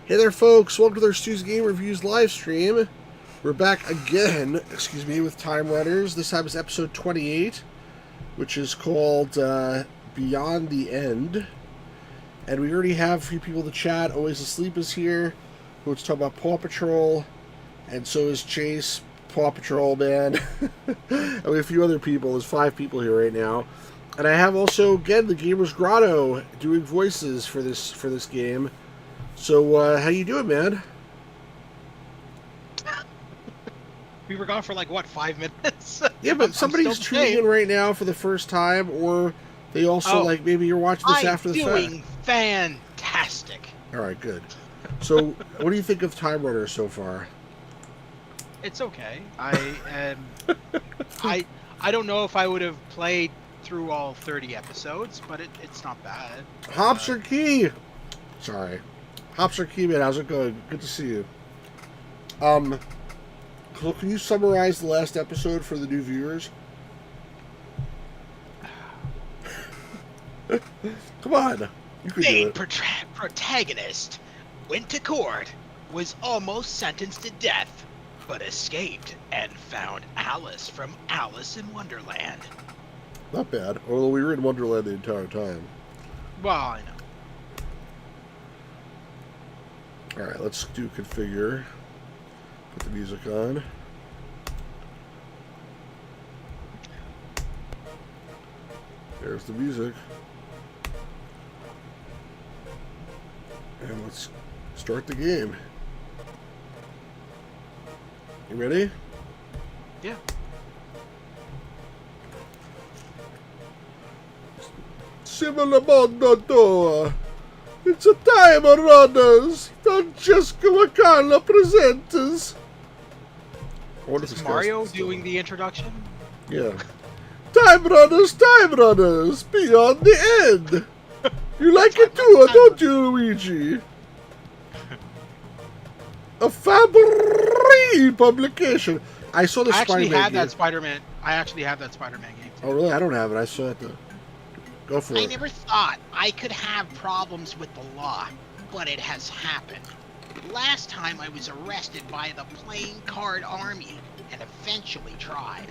Hey there, folks. Welcome to their Stu's Game Reviews live stream. We're back again, with Time Runners. This time is episode 28, which is called Beyond the End. And we already have a few people in the chat. Always Asleep is here, who wants to talk about Paw Patrol. And so is Chase, Paw Patrol, man. And we have a few other people. There's 5 people here right now. And I have also, again, the Gamer's Grotto doing voices for this game. So, how you doing, man? We were gone for like, what, 5 minutes? Yeah, but somebody's tuning in right now for the first time, or they also, maybe you're watching this after the fact. I'm doing fantastic. All right, good. So, what do you think of Time Runner so far? It's okay. I don't know if I would have played through all 30 episodes, but it's not bad. Hops or Key? Sorry. Hops or Key, man, how's it going? Good to see you. So can you summarize the last episode for the new viewers? Come on. You can do it. Protagonist went to court, was almost sentenced to death, but escaped and found Alice from Alice in Wonderland. Not bad, although we were in Wonderland the entire time. Well, I know. Alright, let's do configure. Put the music on. There's the music. And let's start the game. You ready? Yeah. Simulamondo. It's a Time Runners. Francesco Macana presents. Is Mario doing the introduction? Yeah. Time Runners, beyond the end. You like it too, don't you, Luigi? A Fabry publication. I saw the Spider-Man game. I actually have that Spider-Man game. Oh, really? I don't have it. I saw it, though. Go for it. I never thought I could have problems with the law, but it has happened. Last time I was arrested by the playing card army and eventually tried.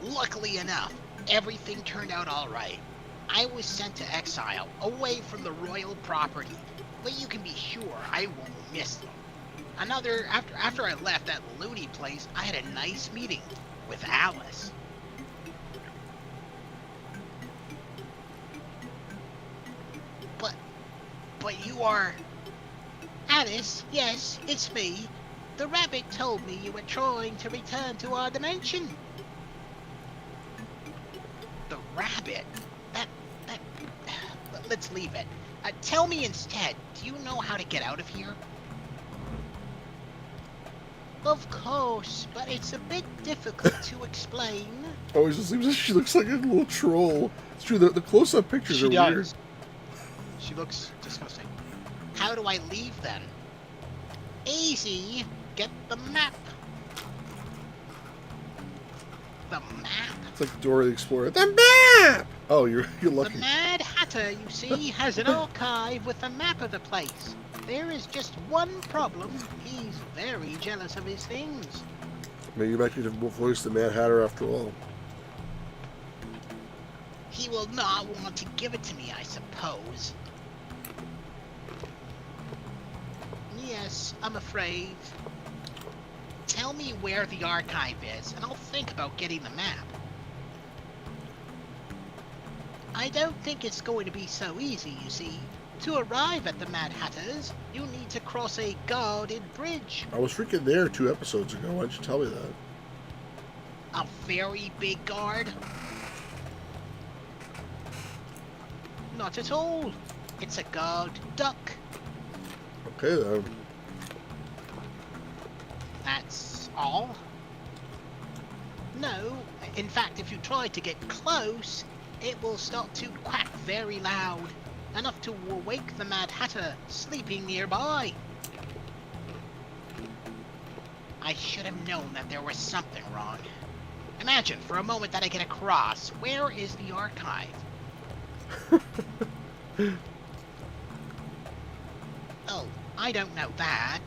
Luckily enough, everything turned out all right. I was sent to exile, away from the royal property, but you can be sure I won't miss them. After I left that loony place, I had a nice meeting with Alice. But you are... Alice, yes, it's me. The rabbit told me you were trying to return to our dimension. The rabbit? Let's leave it. Tell me instead, do you know how to get out of here? Of course, but it's a bit difficult to explain. Oh, it just seems like she looks like a little troll. It's true, the close-up pictures are weird. She looks disgusting. How do I leave then? Easy. Get the map. The map? It's like Dora the Explorer. The map! Oh, you're lucky. The Mad Hatter, you see, has an archive with a map of the place. There is just one problem. He's very jealous of his things. Maybe you might get to voice the Mad Hatter after all. He will not want to give it to me, I suppose. Yes, I'm afraid. Tell me where the archive is, and I'll think about getting the map. I don't think it's going to be so easy, you see. To arrive at the Mad Hatters, you need to cross a guarded bridge. I was freaking there 2 episodes ago. Why didn't you tell me that? A very big guard? Not at all. It's a guard duck. Okay, then. That's all? No. In fact, if you try to get close, it will start to quack very loud. Enough to awake the Mad Hatter sleeping nearby. I should have known that there was something wrong. Imagine for a moment that I get across. Where is the archive? Oh, I don't know that.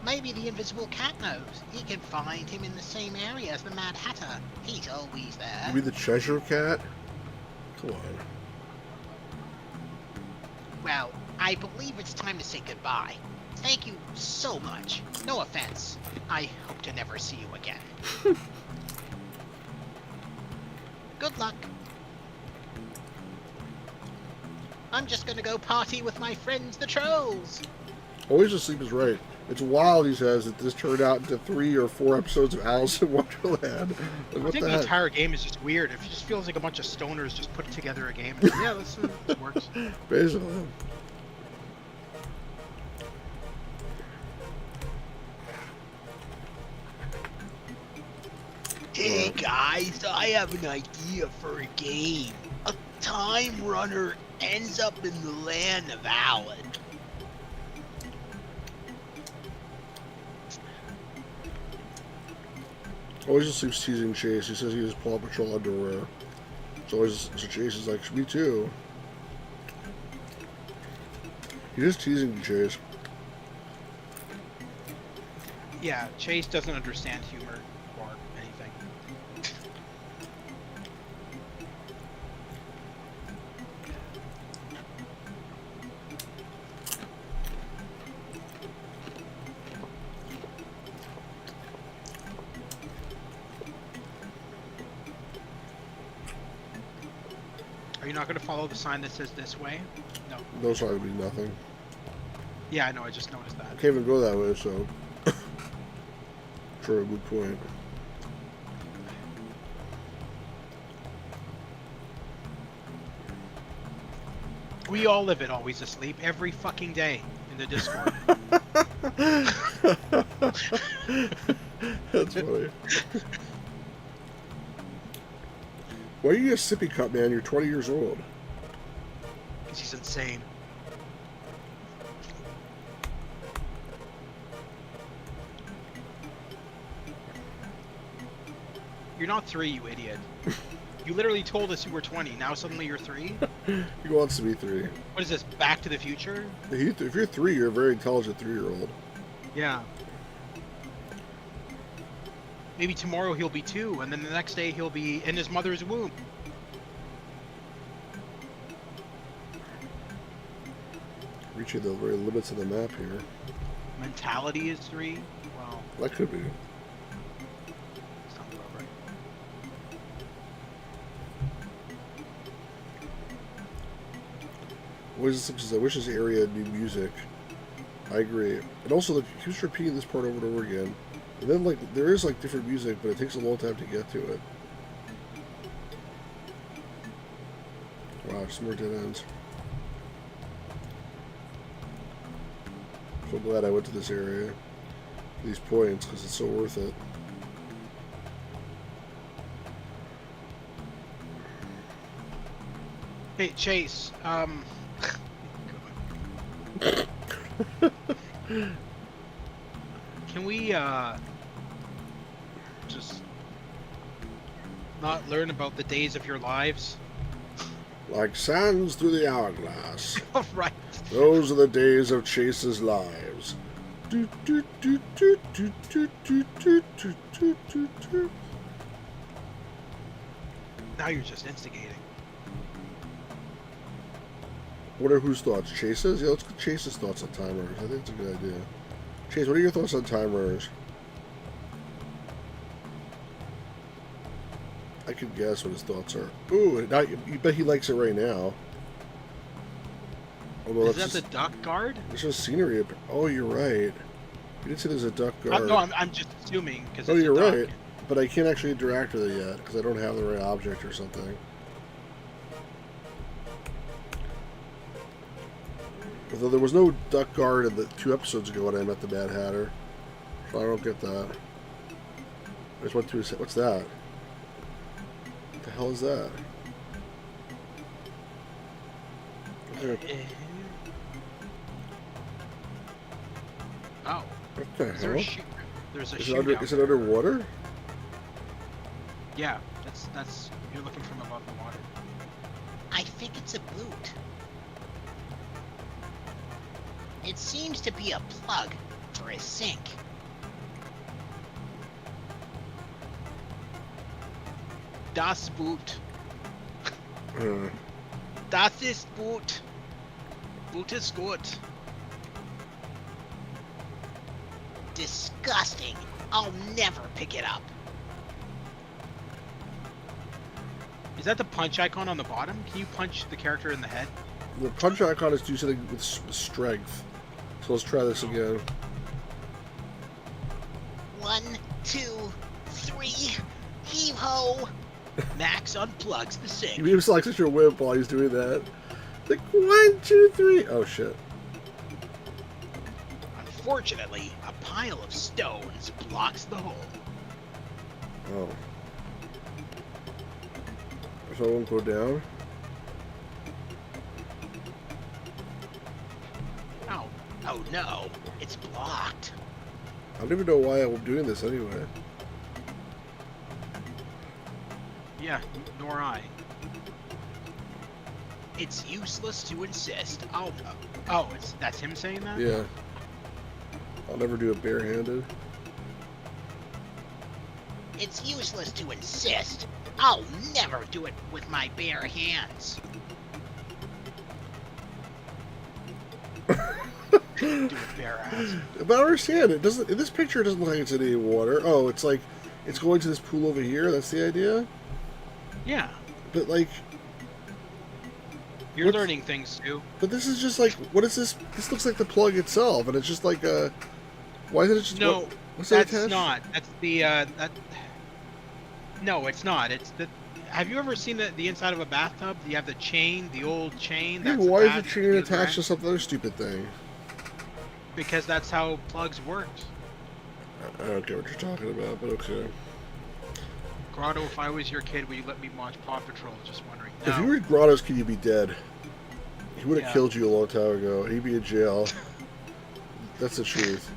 Maybe the invisible cat knows. He can find him in the same area as the Mad Hatter. He's always there. You mean the Cheshire Cat? Come on. Well, I believe it's time to say goodbye. Thank you so much. No offense. I hope to never see you again. Good luck. I'm just gonna go party with my friends, the trolls. Always Asleep is right. It's wild, he says, that this turned out into 3 or 4 episodes of Alice in Wonderland. Like, I what think the the heck? entire game is just weird. It just feels like a bunch of stoners just put together a game. Yeah, this works. Basically. Hey guys, I have an idea for a game. A time runner ends up in the land of Alan. Always Asleep's teasing Chase. He says he has Paw Patrol underwear. So Chase is like, me too. He's just teasing Chase. Yeah, Chase doesn't understand humor or anything. Are you not going to follow the sign that says this way? No. No sign would be nothing. Yeah, I know. I just noticed that. I can't even go that way, so. True, good point. We all live it Always Asleep every fucking day in the Discord. That's funny. Why are you a sippy cup, man? You're 20 years old. Because he's insane. You're not 3, you idiot. You literally told us you were 20. Now suddenly you're 3? He wants to be 3. What is this, Back to the Future? If you're 3, you're a very intelligent 3-year-old. Yeah. Maybe tomorrow he'll be 2, and then the next day he'll be in his mother's womb. Reaching the very limits of the map here. Mentality is 3? Well, That could be. sounds about right. I wish this area had new music. I agree. And also, like, he keeps repeating this part over and over again. And then, like, there is, like, different music, but it takes a long time to get to it. Wow, some more dead ends. So glad I went to this area. These points, because it's so worth it. Hey, Chase, can we, just not learn about the days of your lives? Like sands through the hourglass. Right. Those are the days of Chase's lives. Do, do, do, do, do, do, do, do, do, do, do, do. Now you're just instigating. What are whose thoughts? Chase's? Yeah, let's get Chase's thoughts on time runners. I think it's a good idea. Chase, what are your thoughts on time runners? I could guess what his thoughts are. Ooh, now, you bet he likes it right now. Oh, well, Is that the duck guard? There's just scenery. Oh, you're right. You did say there's a duck guard. No, I'm just assuming because. Oh, you're right. But I can't actually interact with it yet because I don't have the right object or something. Although there was no duck guard in the 2 episodes ago when I met the Mad Hatter. So I don't get that. I just went through. What's that? What the hell is that? Oh. What the Is there hell? There's a Is shoe down it there. underwater? Yeah, that's you're looking from above the water. I think it's a boot. It seems to be a plug for a sink. Das Boot. Uh, Das ist Boot. Boot ist gut. Disgusting. I'll never pick it up. Is that the punch icon on the bottom? Can you punch the character in the head? the punch icon is do something with strength. So let's try this again. 1, 2, 3, heave ho! Max unplugs the sink. He seems like such a wimp while he's doing that. Like 1, 2, 3. Oh shit. Unfortunately, a pile of stones blocks the hole. Oh. So I won't go down. Oh no, it's blocked. I don't even know why I'm doing this anyway. Yeah, nor I. It's useless to insist. That's him saying that? Yeah. I'll never do it barehanded. It's useless to insist. I'll never do it with my bare hands. Do it bare ass. But I understand it doesn't. In this picture, it doesn't look like it's in any water. Oh, it's like it's going to this pool over here. That's the idea. Yeah, But like, you're What's- learning things too. but this is just like, what is this? This looks like the plug itself, and it's just like a. Why is it just? No, what's that that's attached? not. That's the that. No, it's not. It's the. Have you ever seen the inside of a bathtub? You have the chain, the old chain. Yeah, That's but why is the attached chain to the attached to ground? some other stupid thing? Because that's how plugs worked. I don't get what you're talking about, but okay. Grotto, if I was your kid, would you let me watch Paw Patrol? Just wondering. If No. you read Grotto's Kid, you'd be dead. He would have Yeah. killed you a long time ago. He'd be in jail. That's the truth.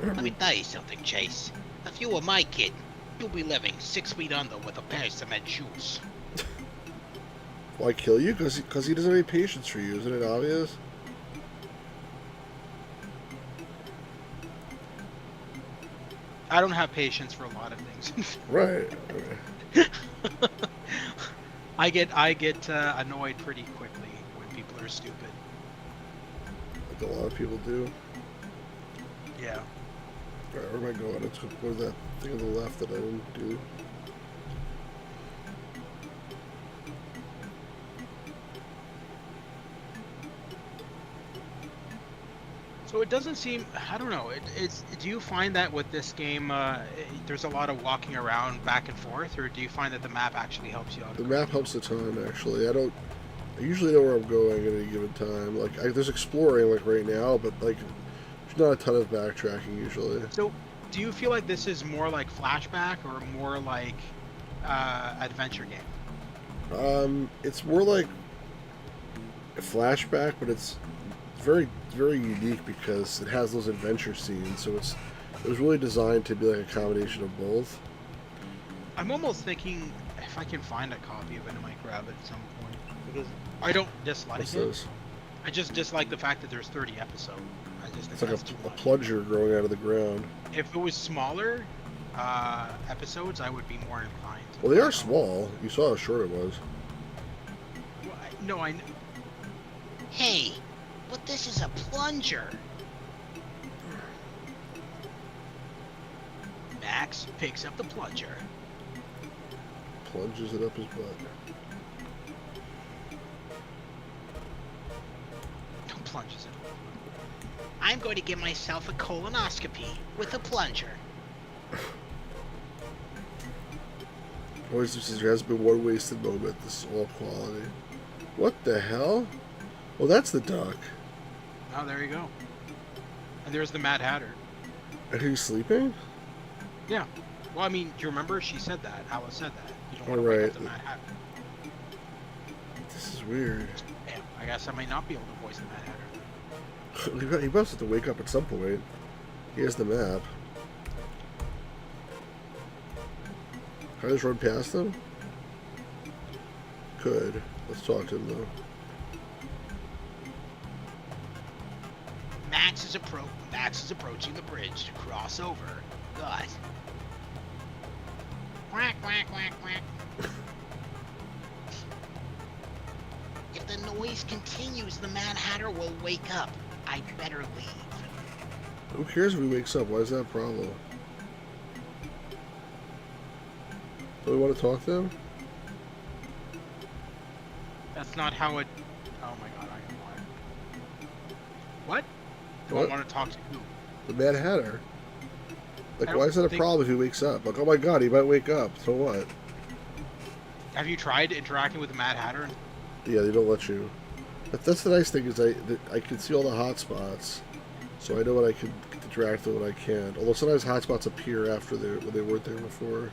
Let me tell you something, Chase. If you were my kid, you'd be living 6 feet under with a pair of cement shoes. Why kill you? Because he doesn't have any patience for you. Isn't it obvious? I don't have patience for a lot of things. Right. I get annoyed pretty quickly when people are stupid. Like a lot of people do. Yeah. Alright, where am I going? It's what is that thing on the left that I didn't do? So it doesn't seem. I don't know. It's. Do you find that with this game, there's a lot of walking around back and forth, or do you find that the map actually helps you out? The map helps a ton, actually. I usually know where I'm going at any given time. Like, there's exploring, like, right now, but, like, there's not a ton of backtracking, usually. So, do you feel like this is more like flashback or more like adventure game? It's more like a flashback, but it's very, very unique because it has those adventure scenes, so it was really designed to be like a combination of both. I'm almost thinking if I can find a copy of it, I might grab it at some point because I don't dislike What's it. this? I just dislike the fact that there's 30 episodes. I just think It's like that's too a much. plunger growing out of the ground. If it was smaller episodes, I would be more inclined. To Well, they are follow. small. You saw how short it was. Well, no, I. Hey, but this is a plunger. Max picks up the plunger. Plunges it up his butt. Plunges it. I'm going to give myself a colonoscopy with a plunger. Always there has been one wasted moment. This is all quality. What the hell? Oh, that's the duck. Oh, there you go. And there's the Mad Hatter. And he's sleeping? Yeah. Well, I mean, do you remember she said that? Alice said that. You don't Oh, want to wake right. up the Mad Hatter. This is weird. Damn, I guess I might not be able to voice the Mad Hatter. He must have to wake up at some point. Here's the map. Can I just run past him? could. Let's talk to him, though. Max is approaching the bridge to cross over. God. Quack, quack, quack, quack. If the noise continues, the Mad Hatter will wake up. I'd better leave. Who cares if he wakes up? Why is that a problem? Do we want to talk to him? That's not how it. Oh my god, I am lying. What? Do What? I want to talk to who? The Mad Hatter. Like, I why don't is that a think- problem if he wakes up? Like, oh my god, he might wake up. So what? Have you tried interacting with the Mad Hatter? Yeah, they don't let you. But that's the nice thing is I can see all the hotspots, so I know what I can interact with and what I can't. Although sometimes hotspots appear after when they weren't there before.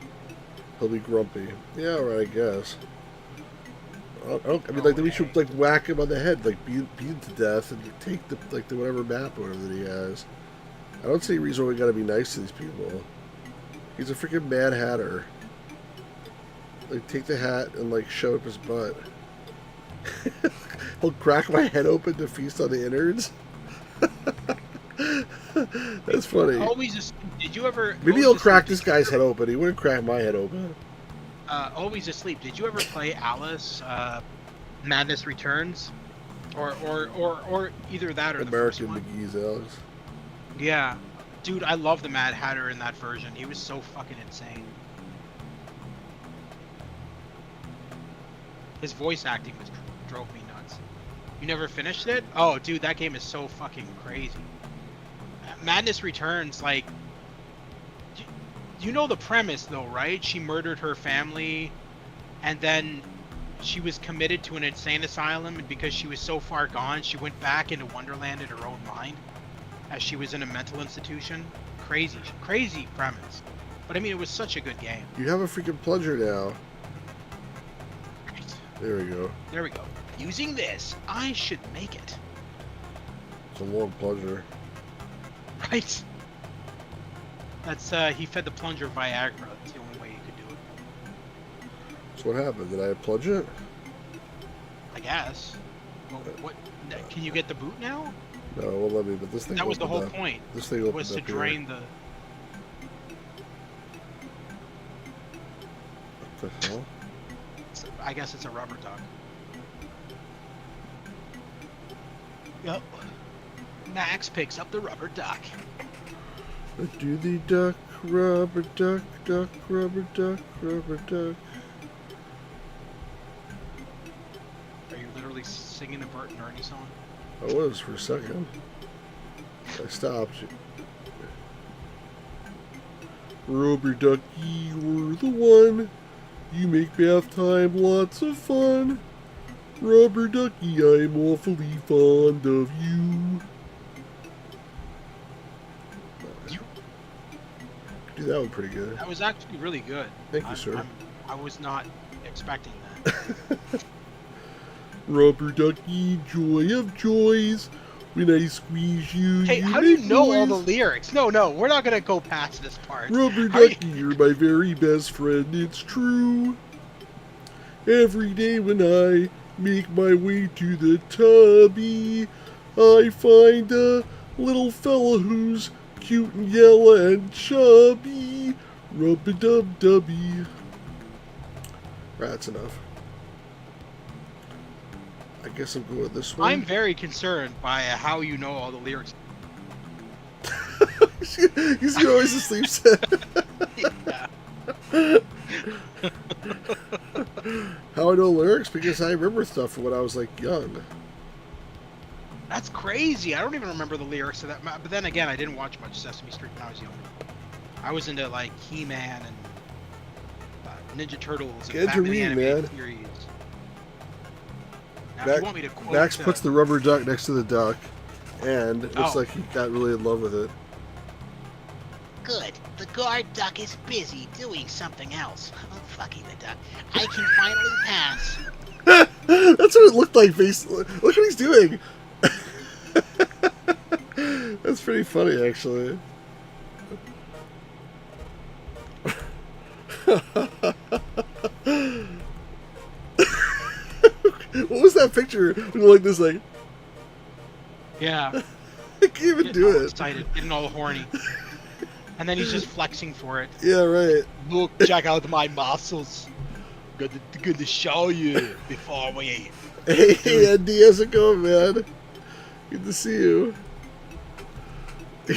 He'll be grumpy. Yeah, all right, I guess. I mean, like, then we should like whack him on the head, like beat him to death, and take the whatever map or whatever that he has. I don't see a reason why we gotta be nice to these people. He's a freaking Mad Hatter. Like, take the hat and like shove up his butt. He'll crack my head open to feast on the innards. That's funny. Always. Did you ever? Maybe he'll crack this guy's head open. He wouldn't crack my head open. Always Asleep. Did you ever play Alice? Madness Returns, or either that or the first American one? McGee's Alex. Yeah, dude, I love the Mad Hatter in that version. He was so fucking insane. His voice acting drove me nuts. You never finished it? Oh, dude, that game is so fucking crazy. Madness Returns, like, you know the premise though, right? She murdered her family, and then she was committed to an insane asylum, and because she was so far gone, she went back into Wonderland in her own mind, as she was in a mental institution. Crazy premise. But I mean, it was such a good game. You have a freaking plunger now. Right. There we go. There we go. Using this, I should make it. It's a long plunger. Right. That's he fed the plunger Viagra. That's the only way he could do it. So what happened? Did I plunge it? I guess. Well, what? Can you get the boot now? No, it won't let me, but this thing That was the whole opened up. point. This thing opened Was to up here. drain the. What the hell? I guess it's a rubber duck. Yep. Max picks up the rubber duck. Do the duck, rubber duck, duck, rubber duck, rubber duck. Are you literally singing the Bert and Ernie song? I was for a second. I stopped. Rubber ducky, you're the one. You make bath time lots of fun. Rubber ducky, I'm awfully fond of you. You- Do that one pretty good. That was actually really good. Thank you, sir. I was not expecting that. Rubber ducky, joy of joys. When I squeeze you, Hey, you how do you make know all the noise. lyrics? No, we're not gonna go past this part. Rubber How you- ducky, you're my very best friend, it's true. Every day when I make my way to the tubby, I find a little fella who's cute and yellow and chubby. Rub-a-dub-dubby. Right, that's enough. I guess I'm going this way. I'm very concerned by how you know all the lyrics. He's always asleep. Yeah. How I know lyrics? Because I remember stuff from when I was like young. That's crazy. I don't even remember the lyrics to that. But then again, I didn't watch much Sesame Street when I was young. I was into like He-Man and Ninja Turtles and Get to Batman the read, Animated man. Series. Now, if Max- you want me to quote Max puts the rubber duck next to the duck, and it looks Oh. like he got really in love with it. Good. The guard duck is busy doing something else. Oh, fucking the duck. I can finally pass. That's what it looked like. Look what he's doing. That's pretty funny, actually. What was that picture? Like this, like Yeah. I can't even Getting do all it. excited, getting all horny. And then he's just flexing for it. Yeah, right. Look, check out my muscles. Good to show you before we. Hey, Andy, how's it going, man? Good to see you.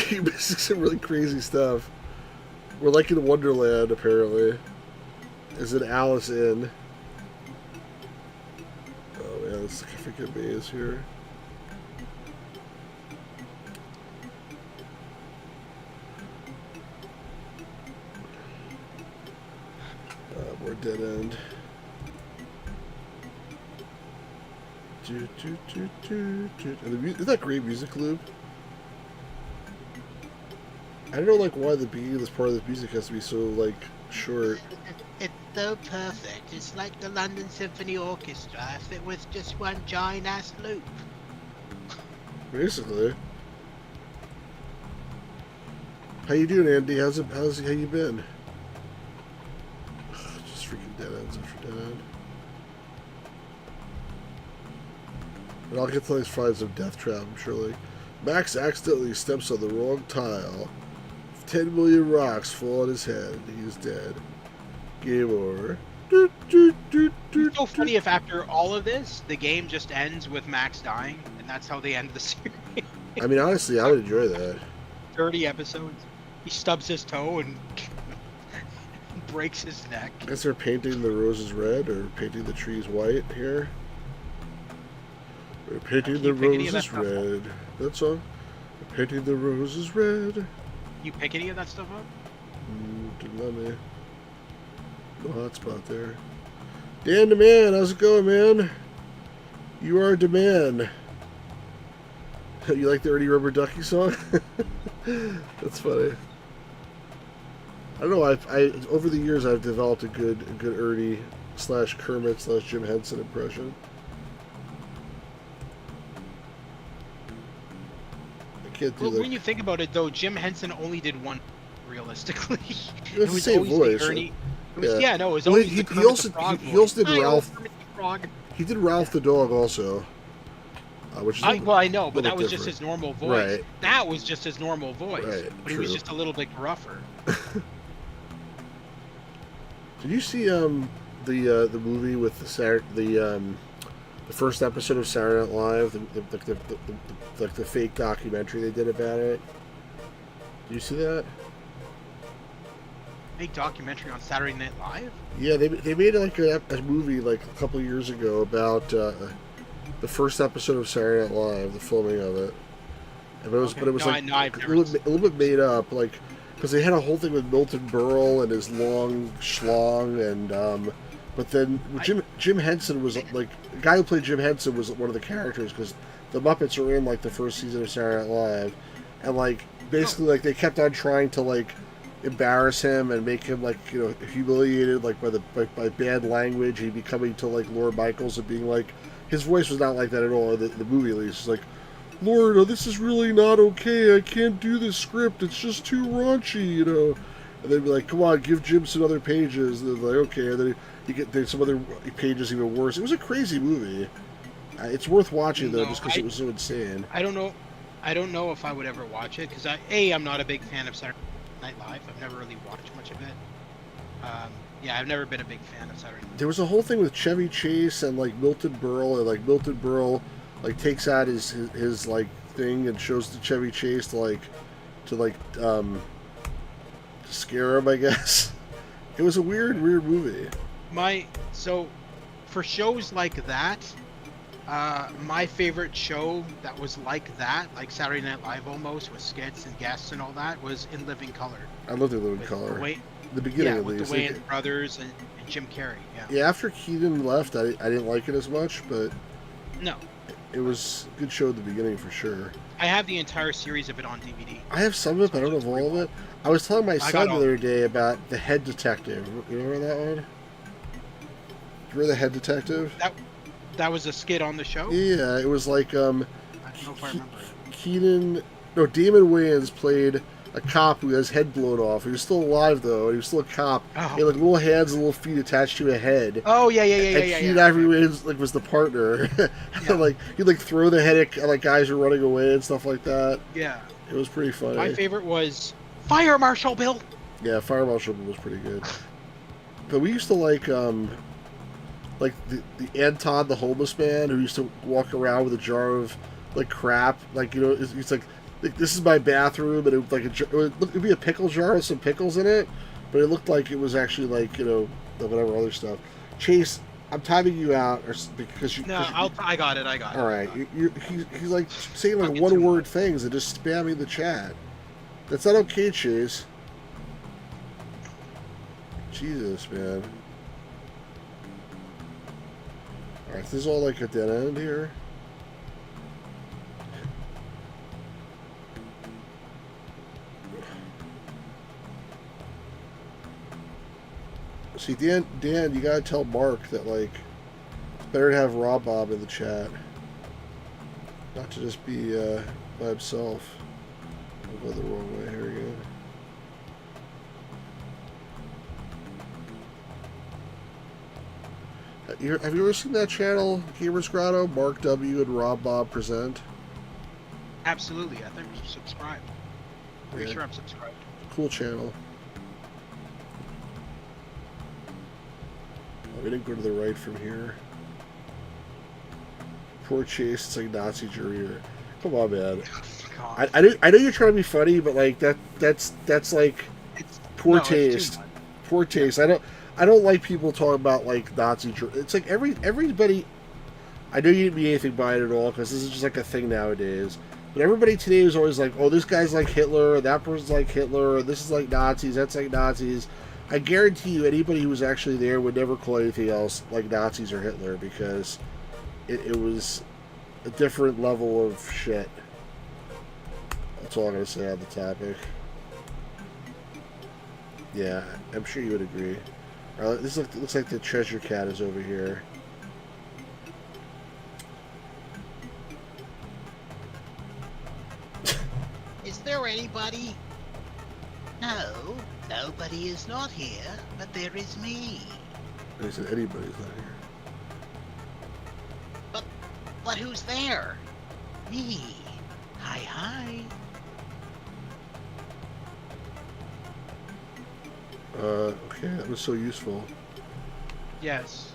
You're missing some really crazy stuff. We're like in Wonderland, apparently. Is it Alice in? Oh man, this freaking maze here. More dead end. And isn't that great music loop? I don't know, like, why the beginning of this part of the music has to be so, like, short. It's so perfect. It's like the London Symphony Orchestra if it was just one giant ass loop. Basically. How you doing, Andy? How you been? Just freaking dead ends after dead end. And I'll get to these finds of Death Trap, surely. Max accidentally steps on the wrong tile. 10 million rocks fall on his head. He is dead. Game over. It's so funny if after all of this, the game just ends with Max dying, and that's how they end the series. I mean, honestly, I would enjoy that. 30 episodes. He stubs his toe and breaks his neck. I guess they're painting the roses red or painting the trees white here. We're painting the roses red. That's all. We're painting the roses red. You pick any of that stuff up? Didn't let me. No hotspot there. Dan the man, how's it going, man? You are the man. You like the Ernie Rubber Ducky song? That's funny. I don't know. I over the years I've developed a good Ernie / Kermit / Jim Henson impression. Well, when you think about it, though, Jim Henson only did one, realistically. It was the same voice. Ernie. It was, Yeah. no, it was Well, always he the Kermit also the Frog he also did voice. Ralph. Kermit the Frog. He did Ralph the dog also, which is Well, I know, but that was different. just his normal voice. Right. That was just his normal voice. Right, But he was true. just a little bit rougher. Did you see the movie with the first episode of Saturday Night Live, the fake documentary they did about it? Did you see that? Big documentary on Saturday Night Live? Yeah, they made like a movie like a couple of years ago about the first episode of Saturday Night Live, the filming of it. And it was, Okay. but it was No, like I've a never little bit made up, like because they had a whole thing with Milton Berle and his long schlong, and but then Jim Henson was like the guy who played Jim Henson was one of the characters because the Muppets are in like the first season of Saturday Night Live, and like basically like they kept on trying to like embarrass him and make him like humiliated like by bad language. He'd be coming to like Lorne Michaels and being like, his voice was not like that at all. The movie at least, it's like, Lord, this is really not okay. I can't do this script. It's just too raunchy, And they'd be like, come on, give Jim some other pages. And they're like, okay. And then you get some other pages even worse. It was a crazy movie. It's worth watching though, just because it was so insane. I don't know if I would ever watch it because I'm not a big fan of Saturday Night Live. I've never really watched much of it. Yeah, I've never been a big fan of Saturday Night Live. There was a whole thing with Chevy Chase and like Milton Berle, and like Milton Berle like takes out his like thing and shows to Chevy Chase to scare him, I guess. It was a weird movie. So for shows like that, my favorite show that was like that, like Saturday Night Live almost, with skits and guests and all that, was In Living Color. I loved In Living Color. The beginning at with least. the Wayans brothers and Jim Carrey. Yeah, after Keaton left, I didn't like it as much, but No, it was a good show at the beginning for sure. I have the entire series of it on DVD. I have some of it, but I don't have all of it. I was telling my son the other day about The Head Detective. You remember that one? You remember The Head Detective? That was a skit on the show? Yeah, it was like I don't know if I remember it. Damon Wayans played a cop who has head blown off. He was still alive though, and he was still a cop. Oh. He had like little hands and little feet attached to a head. Oh yeah. And Keen Ivory Wayans like was the partner. Yeah. Like he'd like throw the head at like guys who were running away and stuff like that. Yeah. It was pretty funny. My favorite was Fire Marshal Bill. Yeah, Fire Marshal was pretty good. But we used to like the Anton the homeless man who used to walk around with a jar of like crap, like, you know, he's like this is my bathroom, and it would like it'd be a pickle jar with some pickles in it, but it looked like it was actually like, you know, whatever other stuff. Chase, I'm timing you out, or because you. No, I got it. All right, he's like saying like one-word things and just spamming the chat. That's not okay, Chase. Jesus, man. All right, this is all like a dead end here. See, Dan, you gotta tell Mark that, like, it's better to have Rob Bob in the chat. Not to just be by himself. I'll go the wrong way here again. Have you ever seen that channel, Gamers Grotto? Mark W. and Rob Bob present? Absolutely. I think I'm subscribed. Pretty sure I'm subscribed. Cool channel. We didn't go to the right from here. Poor Chase, it's like Nazi jury. Come on, man. I know you're trying to be funny, but like that's like poor taste. Poor taste. I don't like people talking about like Nazi jury. It's like everybody. I know you didn't mean anything by it at all, because this is just like a thing nowadays. But everybody today is always like, oh, this guy's like Hitler, that person's like Hitler, this is like Nazis, that's like Nazis. I guarantee you anybody who was actually there would never call anything else like Nazis or Hitler, because it was a different level of shit. That's all I'm going to say on the topic. Yeah, I'm sure you would agree. All right, this looks like the treasure cat is over here. Is there anybody? No, nobody is not here, but there is me. They said anybody's not here. But who's there? Me. Hi. Okay, that was so useful. Yes.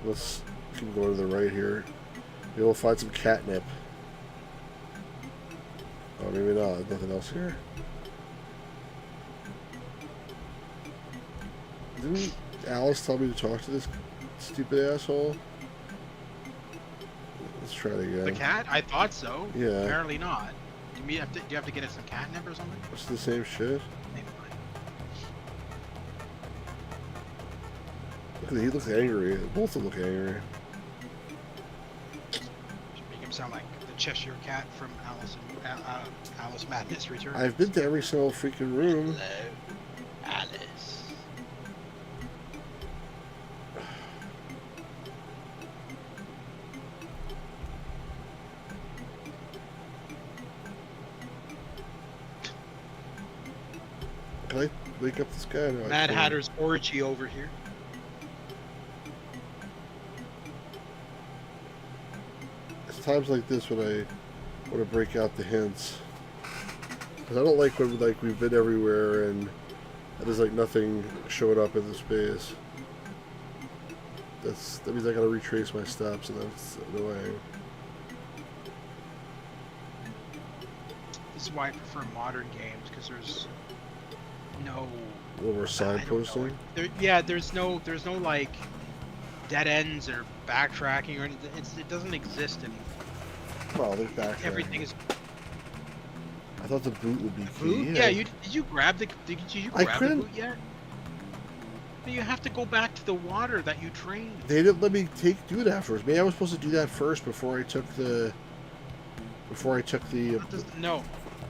Let's keep going to the right here. Maybe we'll find some catnip. Oh, maybe not. There's nothing else here. Didn't Alice tell me to talk to this stupid asshole? Let's try it again. The cat? I thought so. Yeah. Apparently not. Do you have to get us some catnip or something? It's the same shit. Maybe not. Look at he looks angry. Both of them look angry. Should make him sound like the Cheshire Cat from Alice Madness Returns. I've been to every single freaking room. Hello, Alice. Can I wake up this guy? No, Mad Hatter's orgy over here. It's times like this when I want to break out the hints. Because I don't like when we've been everywhere and there's like nothing showing up in the space. That means I gotta retrace my steps, and that's annoying. This is why I prefer modern games, because there's no A little more signposting. There's no like dead ends or backtracking or anything. It doesn't exist anymore. Well, there's backtracking. Everything is I thought the boot would be key. boot. Yeah, did you grab the boot yet? You have to go back to the water that you trained. They didn't let me do it afterwards. Maybe I was supposed to do that first before I took the.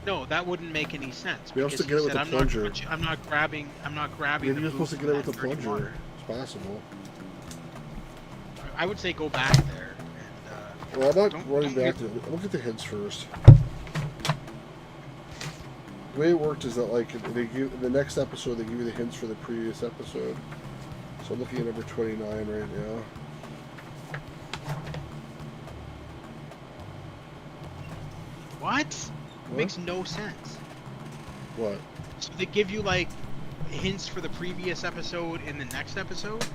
No, that wouldn't make any sense. We also get it with the plunger. I'm not grabbing. Maybe you're supposed to get it with the plunger. It's possible. I would say go back there and Well, I'm not Don't- running don't back to. I'll look at the hints first. The way it worked is that, like, they give in the next episode they give you the hints for the previous episode. So I'm looking at number 29 right now. What? What? Makes no sense. What? So they give you like hints for the previous episode in the next episode?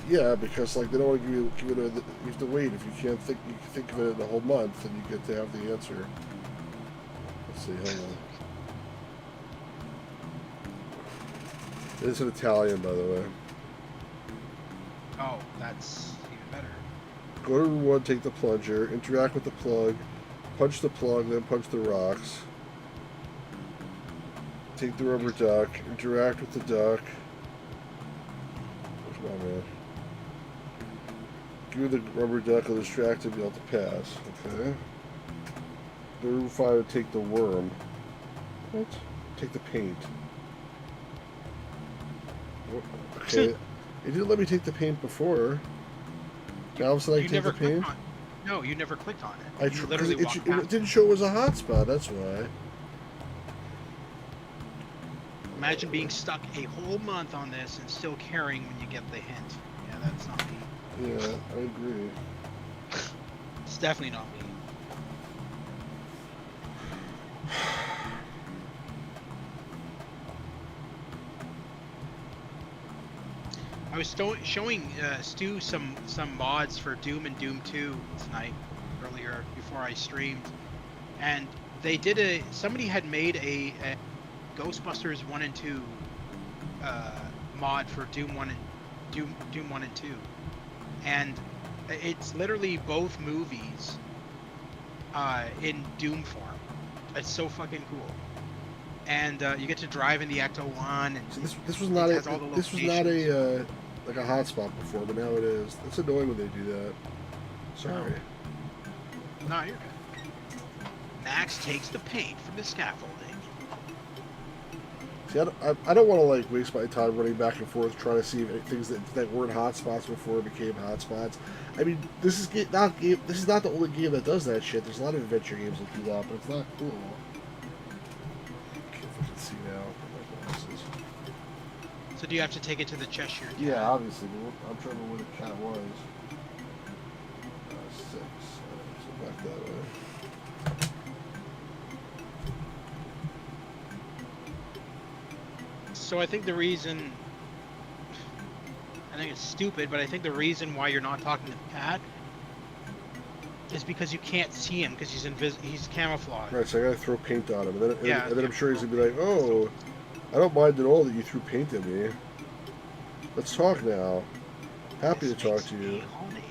Yeah, because like they don't want to give it. You have to wait. If you can't think, you can think of it in a whole month, and you get to have the answer. Let's see. Hold on. It's in Italian, by the way. Oh, that's even better. Go to room 1, take the plunger, interact with the plug, punch the plug, then punch the rocks. Take the rubber duck, interact with the duck. Come on, man. Give me the rubber duck, it'll distract and be able to pass. Okay. Go to room 5 and take the worm. What? Take the paint. Okay. It didn't let me take the paint before. Now all of a sudden I You can take never the paint? clicked on. No, you never clicked on it. I You tr- literally it walked it past. didn't show it was a hotspot, that's why. Imagine being stuck a whole month on this and still caring when you get the hint. Yeah, that's not me. Yeah, I agree. It's definitely not me. I was showing Stu some mods for Doom and Doom 2 tonight, earlier before I streamed, and they did somebody had made a Ghostbusters 1 and 2 mod for Doom 1 and Doom 1 and 2, and it's literally both movies in Doom form. It's so fucking cool. And you get to drive in the Ecto 1, and So this was not it has all the this was not a like a hotspot before, but now it is. It's annoying when they do that. Sorry. No, you're good. Max takes the paint from the scaffolding. See, I don't want to like waste my time running back and forth trying to see if things that weren't hotspots before became hotspots. I mean, this is not the only game that does that shit. There's a lot of adventure games that do that, but it's not cool. I can't fucking see now. My glasses. So do you have to take it to the Cheshire Cat? Yeah, obviously, but I'm trying to remember where the cat was. 6. So back that way. So I think the reason, I think it's stupid, but I think the reason why you're not talking to the cat is because you can't see him because he's camouflaged. Right, so I gotta throw paint on him, and then, Yeah, and then I'm sure he's gonna be like, "Oh, I don't mind at all that you threw paint at me. Let's talk now. Happy to This talk makes to me you." horny.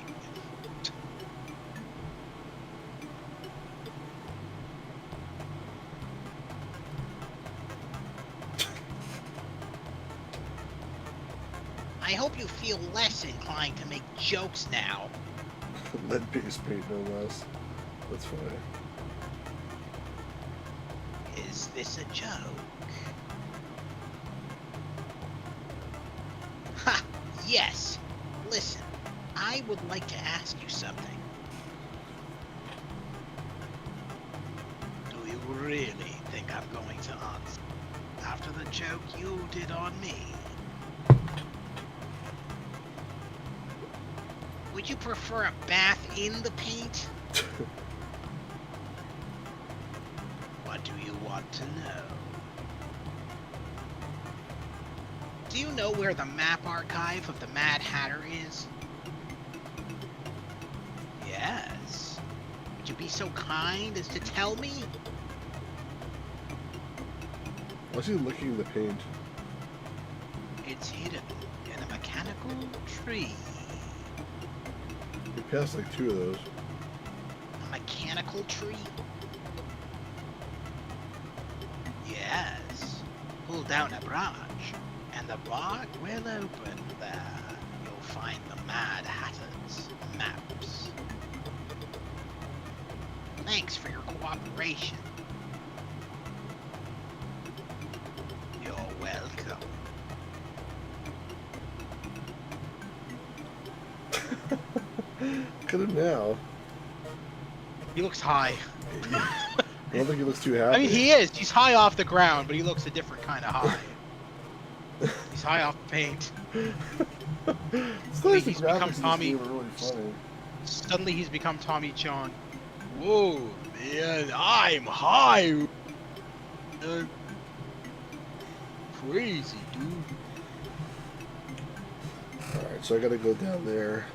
I hope you feel less inclined to make jokes now. Lead-based paint, no less. That's funny. Is this a joke? Ha! Yes! Listen, I would like to ask you something. Do you really think I'm going to answer after the joke you did on me? Would you prefer a bath in the paint? What do you want to know? Do you know where the map archive of the Mad Hatter is? Yes. Would you be so kind as to tell me? Why is he licking the paint? It's hidden in a mechanical tree. He passed like 2 of those. A mechanical tree? Yes. Pull down a branch, and the bark will open there. You'll find the Mad Hatter's maps. Thanks for your cooperation. You're welcome. Look at him now. He looks high. I don't think he looks too happy. I mean, he is. He's high off the ground, but he looks a different kind of high. He's high off paint. Suddenly he's become Tommy. Really funny. Suddenly he's become Tommy Chong. Whoa, man, I'm high. Crazy, dude. Alright, so I gotta go down there.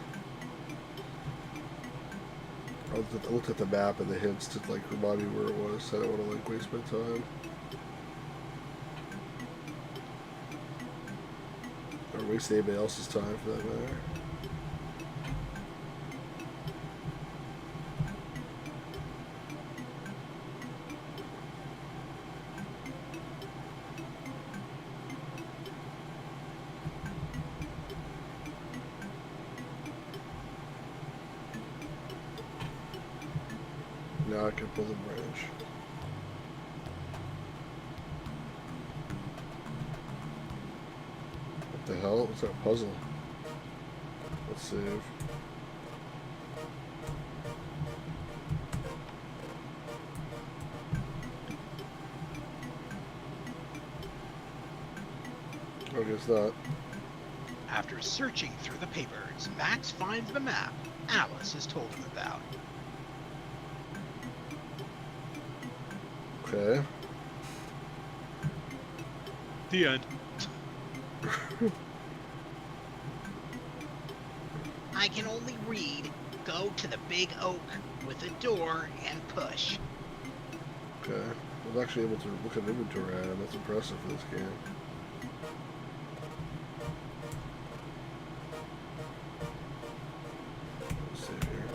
I looked at the map and the hints to like remind me where it was, so I don't want to like waste my time. Or waste anybody else's time for that matter. Now I can pull the branch. What the hell? What's that puzzle? Let's save. I guess not. After searching through the papers, Max finds the map Alice has told him about. Okay. The end. I can only read. Go to the big oak with a door and push. Okay. I was actually able to look at inventory item. That's impressive for this game. Let's see here.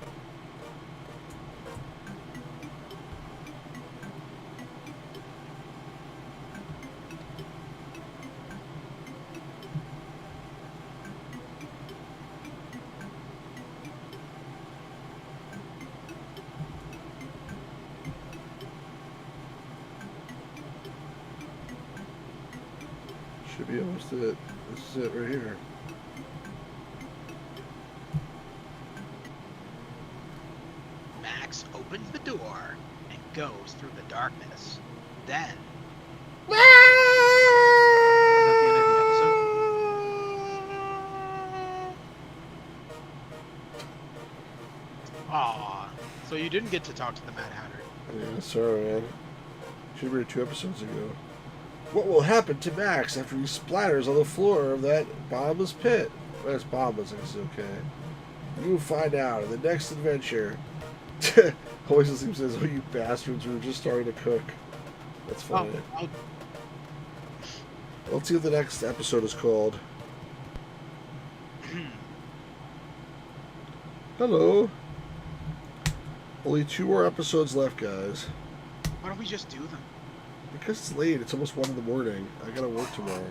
Should be almost it. This is it right here. Max opens the door and goes through the darkness. Then, Is that the end of the episode? Aw. So you didn't get to talk to the Mad Hatter. Yeah, sorry, man. Should have read 2 episodes ago. What will happen to Max after he splatters on the floor of that bottomless pit? Well, it's bottomless, I guess it's okay. You will find out in the next adventure. Always seems as though you bastards were just starting to cook. That's funny. Oh, Let's see what the next episode is called. Hello. Only 2 more episodes left, guys. why don't we just do them? Because it's late. It's almost 1 in the morning. I gotta work tomorrow.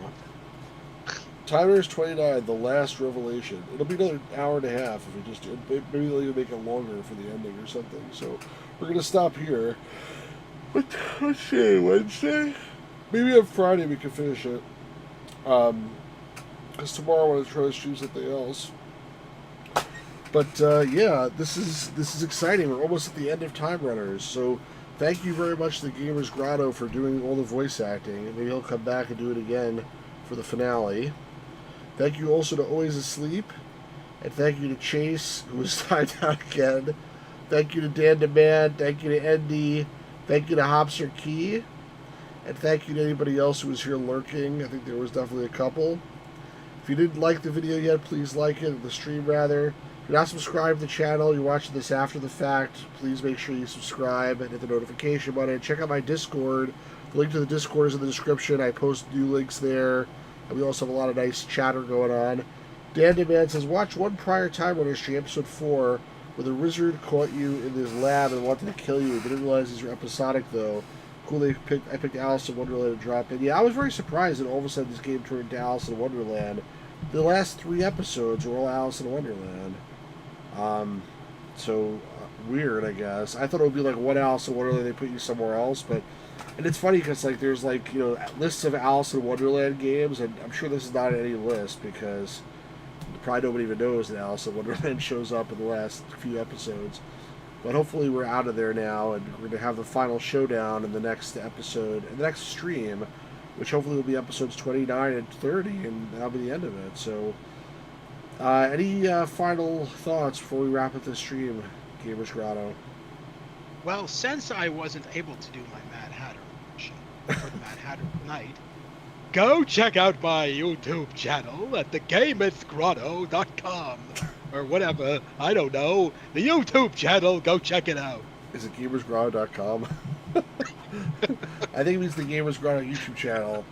Timer is 29, the last revelation. It'll be another hour and a half if we just do it. Maybe they'll even make it longer for the ending or something. So we're gonna stop here. Let's see, Wednesday? Maybe on Friday we can finish it. Because tomorrow I want to try to stream something else. But yeah, this is exciting. We're almost at the end of Time Runners. So thank you very much to the Gamers Grotto for doing all the voice acting. Maybe he'll come back and do it again for the finale. Thank you also to Always Asleep. And thank you to Chase, who was tied down again. Thank you to Dan Demand. Thank you to Andy. Thank you to Hopster Key. And thank you to anybody else who was here lurking. I think there was definitely a couple. If you didn't like the video yet, please like it, the stream rather. If you're not subscribed to the channel, you're watching this after the fact, please make sure you subscribe and hit the notification button. Check out my Discord. The link to the Discord is in the description. I post new links there. And we also have a lot of nice chatter going on. Dan Demand says, watch one prior Time Runner stream, episode 4, where the wizard caught you in his lab and wanted to kill you. Didn't realize these were episodic, though. Cool, I picked Alice in Wonderland to drop in. Yeah, I was very surprised that all of a sudden this game turned into Alice in Wonderland. The last 3 episodes were all Alice in Wonderland. Weird, I guess. I thought it would be like one Alice in Wonderland, they put you somewhere else, but... And it's funny because, like, there's, like, you know, lists of Alice in Wonderland games, and I'm sure this is not on any list because probably nobody even knows that Alice in Wonderland shows up in the last few episodes. But hopefully we're out of there now, and we're going to have the final showdown in the next episode, in the next stream, which hopefully will be episodes 29 and 30, and that'll be the end of it. So, any final thoughts before we wrap up the stream, Gamers Grotto? Well, since I wasn't able to do my Mad Hatter impression for the Mad Hatter tonight, go check out my YouTube channel at thegamesgrotto.com or whatever. I don't know. The YouTube channel, go check it out. Is it gamersgrotto.com? I think it means the Gamers Grotto YouTube channel.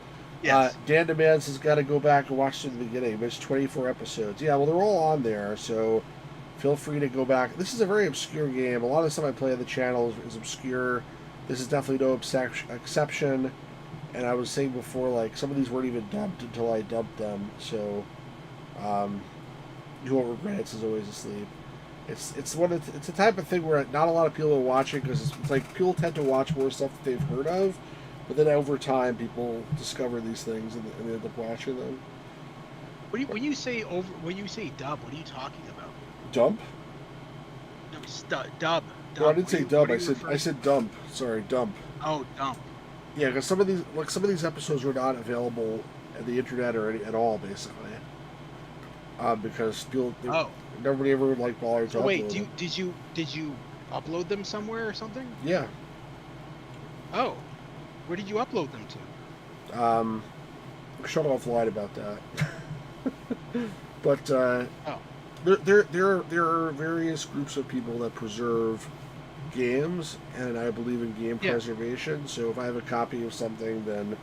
Yes. Dan Demands has got to go back and watch to the beginning. There's 24 episodes. Yeah, well, they're all on there, so feel free to go back. This is a very obscure game. A lot of the stuff I play on the channel is obscure. This is definitely no exception. And I was saying before, like, some of these weren't even dubbed until I dubbed them. So, you won't regret it. It's always asleep. It's the type of thing where not a lot of people are watching, because it's like people tend to watch more stuff that they've heard of, but then over time people discover these things and they end up watching them. When you say dub, what are you talking about? Dump? No, dub. No, I didn't say dub. I referring- said dump. Sorry, dump. Oh, dump. Yeah, because some of these episodes were not available at the internet or at all, basically. Because nobody ever like bothered to So wait, upload them. did you upload them somewhere or something? Yeah. Oh, where did you upload them to? Shut off lied about that. But Oh. there are various groups of people that preserve games, and I believe in game preservation. So if I have a copy of something, then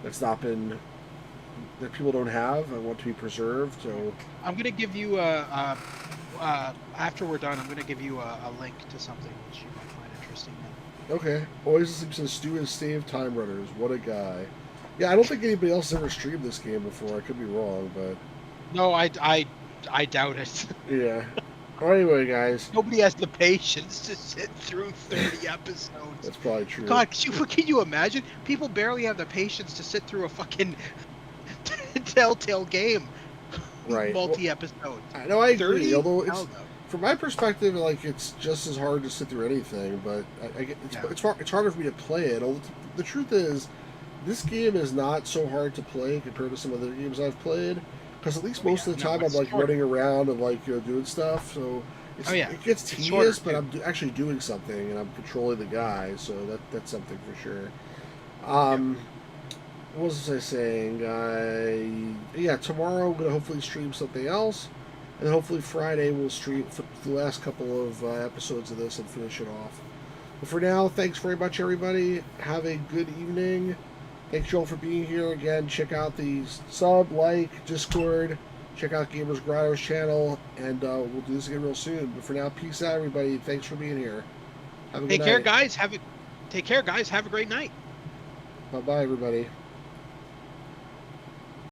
that's not been that people don't have, I want to be preserved. So I'm gonna give you after we're done, I'm gonna give you a link to something which you might find interesting. okay, always listening to Stu and Stave Time Runners. What a guy! Yeah, I don't think anybody else ever streamed this game before. I could be wrong, but No, I doubt it. yeah. Well, anyway, guys, Nobody has the patience to sit through 30 episodes. that's probably true. God, can you imagine? People barely have the patience to sit through a fucking Telltale game. Right. Multi-episode. I know, I agree. 30? Although Hell no. from my perspective, like, it's just as hard to sit through anything. But it's harder for me to play it. Although the truth is, this game is not so hard to play compared to some other games I've played. Because at least most of the time I'm like running around and like doing stuff. So it gets tedious, but I'm actually doing something and I'm controlling the guy. So that's something for sure. What was I saying? Tomorrow I'm going to hopefully stream something else. And then hopefully Friday we'll stream the last couple of episodes of this and finish it off. But for now, thanks very much, everybody. Have a good evening. Thanks, you all, for being here. Again, check out the Discord. Check out Gamers Grotto's channel. And we'll do this again real soon. But for now, peace out, everybody. Thanks for being here. Have a good night. Take care, guys. Have a great night. Bye-bye, everybody.